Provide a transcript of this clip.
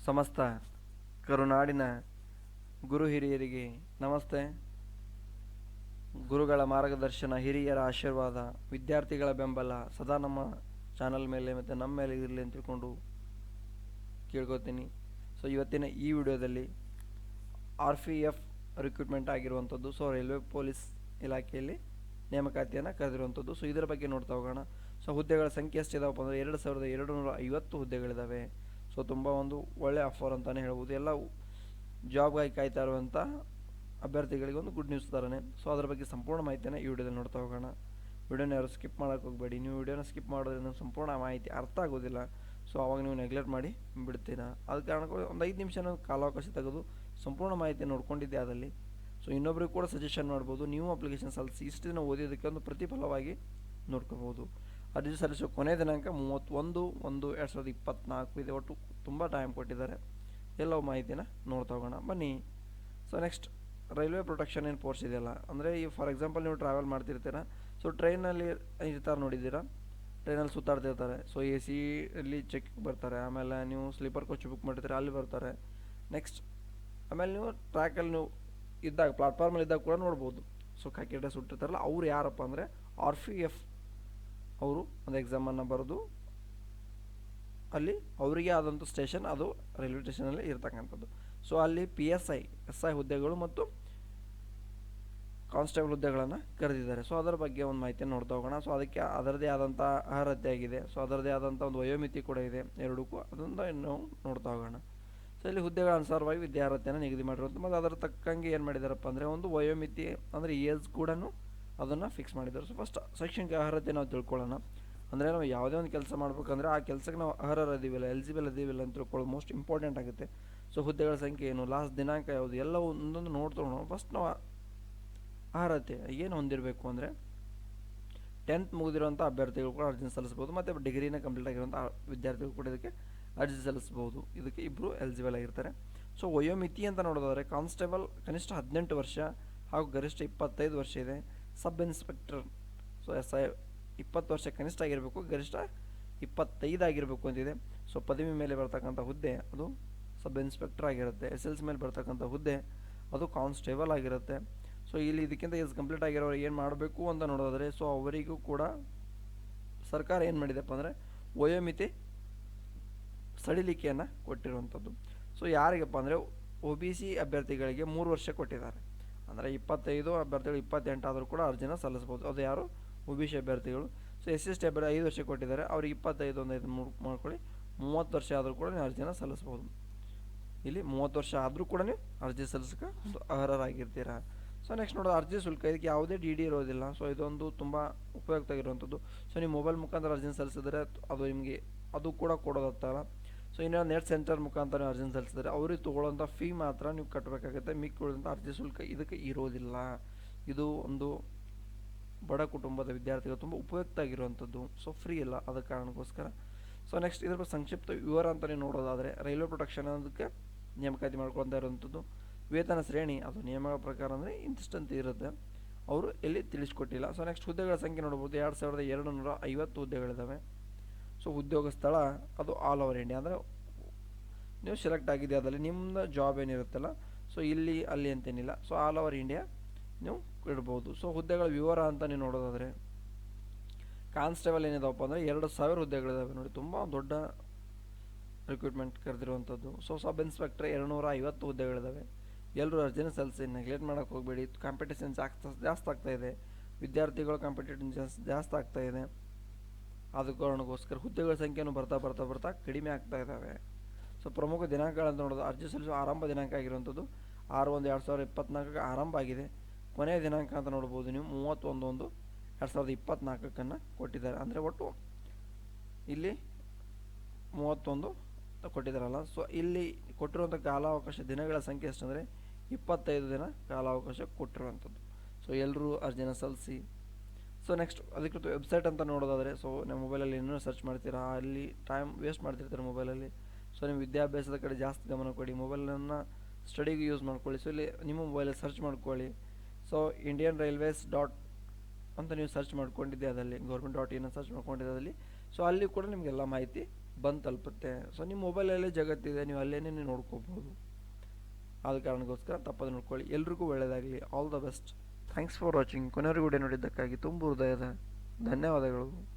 ಸಮಸ್ತ ಕರುನಾಡಿನ ಗುರು ಹಿರಿಯರಿಗೆ ನಮಸ್ತೆ. ಗುರುಗಳ ಮಾರ್ಗದರ್ಶನ, ಹಿರಿಯರ ಆಶೀರ್ವಾದ, ವಿದ್ಯಾರ್ಥಿಗಳ ಬೆಂಬಲ ಸದಾ ನಮ್ಮ ಚಾನಲ್ ಮೇಲೆ ಮತ್ತು ನಮ್ಮ ಮೇಲೆ ಇರಲಿ ಅಂತ ತಿಳ್ಕೊಂಡು ಕೇಳ್ಕೊತೀನಿ. ಸೊ ಇವತ್ತಿನ ಈ ವಿಡಿಯೋದಲ್ಲಿ RPF ರಿಕ್ರೂಟ್ಮೆಂಟ್ ಆಗಿರುವಂಥದ್ದು. ಸೊ ರೈಲ್ವೆ ಪೊಲೀಸ್ ಇಲಾಖೆಯಲ್ಲಿ ನೇಮಕಾತಿಯನ್ನು ಕರೆದಿರುವಂಥದ್ದು. ಸೊ ಇದರ ಬಗ್ಗೆ ನೋಡ್ತಾ ಹೋಗೋಣ. ಸೊ ಹುದ್ದೆಗಳ ಸಂಖ್ಯೆ ಎಷ್ಟಿದಾವಪ್ಪ ಅಂದರೆ 2250 ಹುದ್ದೆಗಳಿದ್ದಾವೆ. ಸೊ ತುಂಬ ಒಂದು ಒಳ್ಳೆ ಆಫರ್ ಅಂತಲೇ ಹೇಳ್ಬೋದು. ಎಲ್ಲ ಜಾಬ್ಗಾಗಿ ಕಾಯ್ತಾ ಇರುವಂಥ ಅಭ್ಯರ್ಥಿಗಳಿಗೆ ಒಂದು ಗುಡ್ ನ್ಯೂಸ್ ಥರನೇ. ಸೊ ಅದರ ಬಗ್ಗೆ ಸಂಪೂರ್ಣ ಮಾಹಿತಿಯನ್ನು ಈ ವಿಡಿಯೋದಲ್ಲಿ ನೋಡ್ತಾ ಹೋಗೋಣ. ವಿಡಿಯೋನ ಯಾರು ಸ್ಕಿಪ್ ಮಾಡೋಕ್ಕೆ ಹೋಗಬೇಡಿ. ನೀವು ವಿಡಿಯೋನ ಸ್ಕಿಪ್ ಮಾಡೋದ್ರಿಂದ ಸಂಪೂರ್ಣ ಮಾಹಿತಿ ಅರ್ಥ ಆಗೋದಿಲ್ಲ. ಸೊ ಅವಾಗ ನೀವು ನೆಗ್ಲೆಕ್ಟ್ ಮಾಡಿ ಬಿಡ್ತೀರಾ. ಅದ ಕಾರಣಕ್ಕೂ ಒಂದು 5 ನಿಮಿಷ ಕಾಲಾವಕಾಶ ತೆಗೆದು ಸಂಪೂರ್ಣ ಮಾಹಿತಿ ನೋಡ್ಕೊಂಡಿದ್ದೆ ಆದಲ್ಲಿ. ಸೊ ಇನ್ನೊಬ್ರಿಗೆ ಕೂಡ ಸಜೆಷನ್ ಮಾಡ್ಬೋದು. ನೀವು ಅಪ್ಲಿಕೇಶನ್ ಸಲ್ಲಿಸಿ ಇಷ್ಟು ದಿನ ಓದಿದ್ದಕ್ಕೆ ಒಂದು ಪ್ರತಿಫಲವಾಗಿ ನೋಡ್ಕೋಬೋದು. ಅರ್ಜಿ ಸಲ್ಲಿಸೋ ಕೊನೆಯ ದಿನಾಂಕ 31/1/2024 ಇದೆ. ಒಟ್ಟು ತುಂಬ ಟೈಮ್ ಕೊಟ್ಟಿದ್ದಾರೆ. ಎಲ್ಲವೂ ಮಾಹಿತಿನ ನೋಡ್ತಾ ಹೋಗೋಣ ಬನ್ನಿ. ಸೊ ನೆಕ್ಸ್ಟ್ ರೈಲ್ವೆ ಪ್ರೊಟೆಕ್ಷನ್ ಏನು ಫೋರ್ಸ್ ಇದೆಯಲ್ಲ, ಅಂದರೆ ಈ ಫಾರ್ ಎಕ್ಸಾಂಪಲ್ ನೀವು ಟ್ರಾವೆಲ್ ಮಾಡ್ತಿರ್ತೀರ. ಸೊ ಟ್ರೈನಲ್ಲಿ ಇರ್ತಾರೆ, ನೋಡಿದ್ದೀರಾ, ಟ್ರೈನಲ್ಲಿ ಸುತ್ತಾಡ್ತಿರ್ತಾರೆ. ಸೊ AC ಅಲ್ಲಿ ಚೆಕ್ ಬರ್ತಾರೆ. ಆಮೇಲೆ ನೀವು ಸ್ಲೀಪರ್ ಕೋಚ್ ಬುಕ್ ಮಾಡಿರ್ತೀರ, ಅಲ್ಲಿ ಬರ್ತಾರೆ. ನೆಕ್ಸ್ಟ್ ಆಮೇಲೆ ನೀವು ಟ್ರ್ಯಾಕಲ್ಲಿ ನೀವು ಇದ್ದಾಗ ಪ್ಲಾಟ್ಫಾರ್ಮಲ್ಲಿ ಇದ್ದಾಗ ಕೂಡ ನೋಡ್ಬೋದು. ಸೊ ಖಾಕಿ ಡ್ರೆಸ್ ಸುಟ್ಟಿರ್ತಾರಲ್ಲ, ಅವ್ರು ಯಾರಪ್ಪ ಅಂದರೆ RPF ಅವರು ಒಂದು ಎಕ್ಸಾಮನ್ನು ಬರೆದು ಅಲ್ಲಿ ಅವರಿಗೆ ಆದಂಥ ಸ್ಟೇಷನ್, ಅದು ರೈಲ್ವೆ ಸ್ಟೇಷನಲ್ಲಿ ಇರ್ತಕ್ಕಂಥದ್ದು. ಸೊ ಅಲ್ಲಿ SI ಹುದ್ದೆಗಳು ಮತ್ತು ಕಾನ್ಸ್ಟೇಬಲ್ ಹುದ್ದೆಗಳನ್ನು ಕರೆದಿದ್ದಾರೆ. ಸೊ ಅದರ ಬಗ್ಗೆ ಒಂದು ಮಾಹಿತಿಯನ್ನು ನೋಡ್ತಾ ಹೋಗೋಣ. ಸೊ ಅದಕ್ಕೆ ಅದರದೇ ಆದಂಥ ಅರ್ಹತೆ ಆಗಿದೆ. ಸೊ ಅದರದೇ ಆದಂಥ ಒಂದು ವಯೋಮಿತಿ ಕೂಡ ಇದೆ ಎರಡಕ್ಕೂ. ಅದನ್ನು ನಾವು ನೋಡ್ತಾ ಹೋಗೋಣ. ಸೊ ಇಲ್ಲಿ ಹುದ್ದೆಗಳ ಅನುಸಾರವಾಗಿ ವಿದ್ಯಾರ್ಹತೆಯನ್ನು ನಿಗದಿ ಮಾಡಿರುವಂಥ ಮತ್ತು ಅದರ ತಕ್ಕಂಗೆ ಏನು ಮಾಡಿದಾರಪ್ಪ ಅಂದರೆ ಒಂದು ವಯೋಮಿತಿ ಅಂದರೆ ಏಜ್ ಕೂಡ ಅದನ್ನು ಫಿಕ್ಸ್ ಮಾಡಿದ್ದಾರೆ. ಸೊ ಫಸ್ಟ್ ಶೈಕ್ಷಣಿಕ ಅರ್ಹತೆ ನಾವು ತಿಳ್ಕೊಳ್ಳೋಣ. ಅಂದರೆ ನಾವು ಯಾವುದೇ ಒಂದು ಕೆಲಸ ಮಾಡ್ಬೇಕಂದ್ರೆ ಆ ಕೆಲಸಕ್ಕೆ ನಾವು ಅರ್ಹರಿದ್ದೀವಿಲ್ಲ, ಎಲಿಜಿಬಲ್ ಇದ್ದೀವಿಲ್ಲ ಅಂತ ತಿಳ್ಕೊಳ್ಳೋದು ಮೋಸ್ಟ್ ಇಂಪಾರ್ಟೆಂಟ್ ಆಗುತ್ತೆ. ಸೊ ಹುದ್ದೆಗಳ ಸಂಖ್ಯೆ ಏನು, ಲಾಸ್ಟ್ ದಿನಾಂಕ ಯಾವುದು, ಎಲ್ಲ ಒಂದೊಂದು ನೋಡ್ತೋಣ. ಫಸ್ಟ್ ನಾವು ಅರ್ಹತೆ ಏನು ಹೊಂದಿರಬೇಕು ಅಂದರೆ 10th ಮುಗಿದಿರುವಂಥ ಅಭ್ಯರ್ಥಿಗಳು ಕೂಡ ಅರ್ಜಿ ಸಲ್ಲಿಸ್ಬೋದು. ಮತ್ತು ಡಿಗ್ರಿನ ಕಂಪ್ಲೀಟ್ ಆಗಿರುವಂಥ ವಿದ್ಯಾರ್ಥಿಗಳು ಕೂಡ ಇದಕ್ಕೆ ಅರ್ಜಿ ಸಲ್ಲಿಸ್ಬೋದು. ಇದಕ್ಕೆ ಇಬ್ಬರು ಎಲಿಜಿಬಲ್ ಆಗಿರ್ತಾರೆ. ಸೊ ವಯೋಮಿತಿ ಅಂತ ನೋಡೋದಾದರೆ ಕಾನ್ಸ್ಟೇಬಲ್ ಕನಿಷ್ಠ 18 ವರ್ಷ ಹಾಗೂ ಗರಿಷ್ಠ 25 ವರ್ಷ ಇದೆ. ಸಬ್ ಇನ್ಸ್ಪೆಕ್ಟರ್ ಸೊ SI 20 ವರ್ಷ ಕನಿಷ್ಠ ಆಗಿರಬೇಕು, ಗರಿಷ್ಠ 25 ಆಗಿರಬೇಕು ಅಂತಿದೆ. ಸೊ ಪದವಿ ಮೇಲೆ ಬರ್ತಕ್ಕಂಥ ಹುದ್ದೆ ಅದು ಸಬ್ ಇನ್ಸ್ಪೆಕ್ಟರ್ ಆಗಿರುತ್ತೆ. SLC ಮೇಲೆ ಬರ್ತಕ್ಕಂಥ ಹುದ್ದೆ ಅದು ಕಾನ್ಸ್ಟೇಬಲ್ ಆಗಿರುತ್ತೆ. ಸೊ ಇಲ್ಲಿ ಇದಕ್ಕಿಂತ ಏಜ್ ಕಂಪ್ಲೀಟ್ ಆಗಿರೋರು ಏನು ಮಾಡಬೇಕು ಅಂತ ನೋಡೋದಾದರೆ, ಸೊ ಅವರಿಗೂ ಕೂಡ ಸರ್ಕಾರ ಏನು ಮಾಡಿದೆಪ್ಪ ಅಂದರೆ ವಯೋಮಿತಿ ಸಡಿಲಿಕೆಯನ್ನು ಕೊಟ್ಟಿರುವಂಥದ್ದು. ಸೊ ಯಾರಿಗಪ್ಪ ಅಂದರೆ OBC ಅಭ್ಯರ್ಥಿಗಳಿಗೆ 3 ವರ್ಷ ಕೊಟ್ಟಿದ್ದಾರೆ. ಅಂದರೆ 25 ಅಭ್ಯರ್ಥಿಗಳು 28 ಆದರೂ ಕೂಡ ಅರ್ಜಿನ ಸಲ್ಲಿಸ್ಬೋದು. ಅದು ಯಾರು OBC ಅಭ್ಯರ್ಥಿಗಳು. ಸೊ SC ಅಭ್ಯರ್ಥಿ 5 ವರ್ಷ ಕೊಟ್ಟಿದ್ದಾರೆ, ಅವ್ರಿಗೆ 25 ಒಂದು 5 ಮಾಡ್ಕೊಳ್ಳಿ, 30 ವರ್ಷ ಆದರೂ ಕೂಡ ನೀವು ಅರ್ಜಿನ ಸಲ್ಲಿಸ್ಬೋದು. ಇಲ್ಲಿ 30 ವರ್ಷ ಆದರೂ ಕೂಡ ನೀವು ಅರ್ಜಿ ಸಲ್ಲಿಸೋಕೆ ಅರ್ಹರಾಗಿರ್ತೀರಾ. ಸೊ ನೆಕ್ಸ್ಟ್ ನೋಡೋದು ಅರ್ಜಿ ಶುಲ್ಕ. ಇದಕ್ಕೆ ಯಾವುದೇ DD ಇರೋದಿಲ್ಲ. ಸೊ ಇದೊಂದು ತುಂಬ ಉಪಯುಕ್ತ ಆಗಿರುವಂಥದ್ದು. ಸೊ ನೀವು ಮೊಬೈಲ್ ಮುಖಾಂತರ ಅರ್ಜಿ ಸಲ್ಲಿಸಿದ್ರೆ ಅದು ನಿಮಗೆ ಅದು ಕೂಡ ಕೊಡೋದತ್ತಲ್ಲ. ಸೊ ಇನ್ನು ನೆಟ್ ಸೆಂಟರ್ ಮುಖಾಂತರ ಅರ್ಜಿ ಸಲ್ಲಿಸಿದ್ರೆ ಅವ್ರಿಗೆ ತೊಗೊಳ್ಳೋಂಥ ಫೀ ಮಾತ್ರ ನೀವು ಕಟ್ಟಬೇಕಾಗುತ್ತೆ. ಮಿಕ್ಕಿದಂಥ ಅರ್ಜಿ ಶುಲ್ಕ ಇದಕ್ಕೆ ಇರೋದಿಲ್ಲ. ಇದು ಒಂದು ಬಡ ಕುಟುಂಬದ ವಿದ್ಯಾರ್ಥಿಗಳು ತುಂಬ ಉಪಯುಕ್ತ ಆಗಿರುವಂಥದ್ದು. ಸೊ ಫ್ರೀ ಇಲ್ಲ, ಅದ ಕಾರಣಕ್ಕೋಸ್ಕರ. ಸೊ ನೆಕ್ಸ್ಟ್ ಇದರ ಸಂಕ್ಷಿಪ್ತ ವಿವರ ಅಂತಲೇ ನೋಡೋದಾದರೆ ರೈಲ್ವೆ ಪ್ರೊಟೆಕ್ಷನ್ ಅನ್ನೋದಕ್ಕೆ ನೇಮಕಾತಿ ಮಾಡ್ಕೊಳ್ತಾ ಇರುವಂಥದ್ದು. ವೇತನ ಶ್ರೇಣಿ ಅದು ನಿಯಮಗಳ ಪ್ರಕಾರ ಅಂದರೆ ಇಂತಿಷ್ಟಂತ ಇರುತ್ತೆ, ಅವರು ಎಲ್ಲಿ ತಿಳಿಸ್ಕೊಟ್ಟಿಲ್ಲ. ಸೊ ನೆಕ್ಸ್ಟ್ ಹುದ್ದೆಗಳ ಸಂಖ್ಯೆ ನೋಡ್ಬೋದು. 2250 ಹುದ್ದೆಗಳಿದ್ದಾವೆ. ಸೊ ಉದ್ಯೋಗ ಸ್ಥಳ ಅದು ಆಲ್ ಓವರ್ ಇಂಡಿಯಾ. ಅಂದರೆ ನೀವು ಸೆಲೆಕ್ಟ್ ಆಗಿದೆ ಅದರಲ್ಲಿ ನಿಮ್ಮ ಜಾಬ್ ಏನಿರುತ್ತಲ್ಲ, ಸೊ ಇಲ್ಲಿ ಅಲ್ಲಿ ಅಂತೇನಿಲ್ಲ. ಸೊ ಆಲ್ ಓವರ್ ಇಂಡಿಯಾ ನೀವು ಇಡ್ಬೋದು. ಸೊ ಹುದ್ದೆಗಳ ವಿವರ ಅಂತ ನೀವು ನೋಡೋದಾದರೆ ಕಾನ್ಸ್ಟೇಬಲ್ ಏನಿದಾವಪ್ಪ ಅಂದರೆ 2000 ಹುದ್ದೆಗಳಿದ್ದಾವೆ. ನೋಡಿ, ತುಂಬ ದೊಡ್ಡ ರಿಕ್ರೂಟ್ಮೆಂಟ್ ಕರೆದಿರುವಂಥದ್ದು. ಸೊ ಸಬ್ ಇನ್ಸ್ಪೆಕ್ಟರ್ 250 ಹುದ್ದೆಗಳಿದ್ದಾವೆ. ಎಲ್ಲರೂ ಅರ್ಜಿನ ಸಲ್ಲಿಸಿ, ನೆಗ್ಲೆಕ್ಟ್ ಮಾಡೋಕ್ಕೆ ಹೋಗಬೇಡಿ. ಕಾಂಪಿಟೇಷನ್ ಜಾಸ್ತಿ ಆಗ್ತಾಯಿದೆ, ವಿದ್ಯಾರ್ಥಿಗಳ ಕಾಂಪಿಟೇಷನ್ ಜಾಸ್ತಿ ಆಗ್ತಾಯಿದೆ. ಆದ ಕಾರಣಕ್ಕೋಸ್ಕರ ಹುದ್ದೆಗಳ ಸಂಖ್ಯೆಯನ್ನು ಬರ್ತಾ ಕಡಿಮೆ ಆಗ್ತಾ ಇದ್ದಾವೆ. ಸೊ ಪ್ರಮುಖ ದಿನಾಂಕಗಳಂತ ನೋಡೋದು ಅರ್ಜಿ ಸಲ್ಲಿಸುವ ಆರಂಭ ದಿನಾಂಕ ಆಗಿರುವಂಥದ್ದು 6/1/2024 ಆರಂಭ ಆಗಿದೆ. ಕೊನೆಯ ದಿನಾಂಕ ಅಂತ ನೋಡ್ಬೋದು ನೀವು 31/1/2024 ಕೊಟ್ಟಿದ್ದಾರೆ. ಅಂದರೆ ಒಟ್ಟು ಇಲ್ಲಿ 31 ಕೊಟ್ಟಿದ್ದಾರಲ್ಲ. ಸೊ ಇಲ್ಲಿ ಕೊಟ್ಟಿರುವಂಥ ಕಾಲಾವಕಾಶ ದಿನಗಳ ಸಂಖ್ಯೆ ಎಷ್ಟಂದರೆ 25 ದಿನ ಕಾಲಾವಕಾಶ ಕೊಟ್ಟಿರುವಂಥದ್ದು. ಸೊ ಎಲ್ಲರೂ ಅರ್ಜಿನ ಸಲ್ಲಿಸಿ. ಸೊ ನೆಕ್ಸ್ಟ್ ಅಧಿಕೃತ ವೆಬ್ಸೈಟ್ ಅಂತ ನೋಡೋದಾದರೆ, ಸೊ ನಿಮ್ಮ ಮೊಬೈಲಲ್ಲಿ ಇನ್ನೂ ಸರ್ಚ್ ಮಾಡ್ತೀರಾ, ಅಲ್ಲಿ ಟೈಮ್ ವೇಸ್ಟ್ ಮಾಡ್ತಿರ್ತಾರೆ ಮೊಬೈಲಲ್ಲಿ. ಸೊ ನಿಮ್ಮ ವಿದ್ಯಾಭ್ಯಾಸದ ಕಡೆ ಜಾಸ್ತಿ ಗಮನ ಕೊಡಿ, ಮೊಬೈಲನ್ನು ಸ್ಟಡಿಗೆ ಯೂಸ್ ಮಾಡ್ಕೊಳ್ಳಿ. ಸೊ ಇಲ್ಲಿ ನಿಮ್ಮ ಮೊಬೈಲಲ್ಲಿ ಸರ್ಚ್ ಮಾಡ್ಕೊಳ್ಳಿ. ಸೊ ಇಂಡಿಯನ್ ರೈಲ್ವೇಸ್ ಅಂತ ನೀವು ಸರ್ಚ್ ಮಾಡ್ಕೊಂಡಿದ್ದೆ, ಅದಲ್ಲಿ ಗೌರ್ಮೆಂಟ್.in ಸರ್ಚ್ ಮಾಡ್ಕೊಂಡಿದ್ದೆ ಅದಲ್ಲಿ. ಸೊ ಅಲ್ಲಿ ಕೂಡ ನಿಮಗೆಲ್ಲ ಮಾಹಿತಿ ಬಂದು ತಲುಪುತ್ತೆ. ಸೊ ನಿಮ್ಮ ಮೊಬೈಲಲ್ಲೇ ಜಗತ್ತಿದೆ, ನೀವು ಅಲ್ಲೇ ನೋಡ್ಕೋಬೋದು. ಆದ ಕಾರಣಕ್ಕೋಸ್ಕರ ತಪ್ಪದೆ ನೋಡ್ಕೊಳ್ಳಿ. ಎಲ್ರಿಗೂ ಒಳ್ಳೆಯದಾಗಲಿ. All the best. Thanks for watching. ಕೊನೆಯವರೆಗೂ ವಿಡಿಯೋ ನೋಡಿದ್ದಕ್ಕಾಗಿ ತುಂಬ ಹೃದಯದ ಧನ್ಯವಾದಗಳು.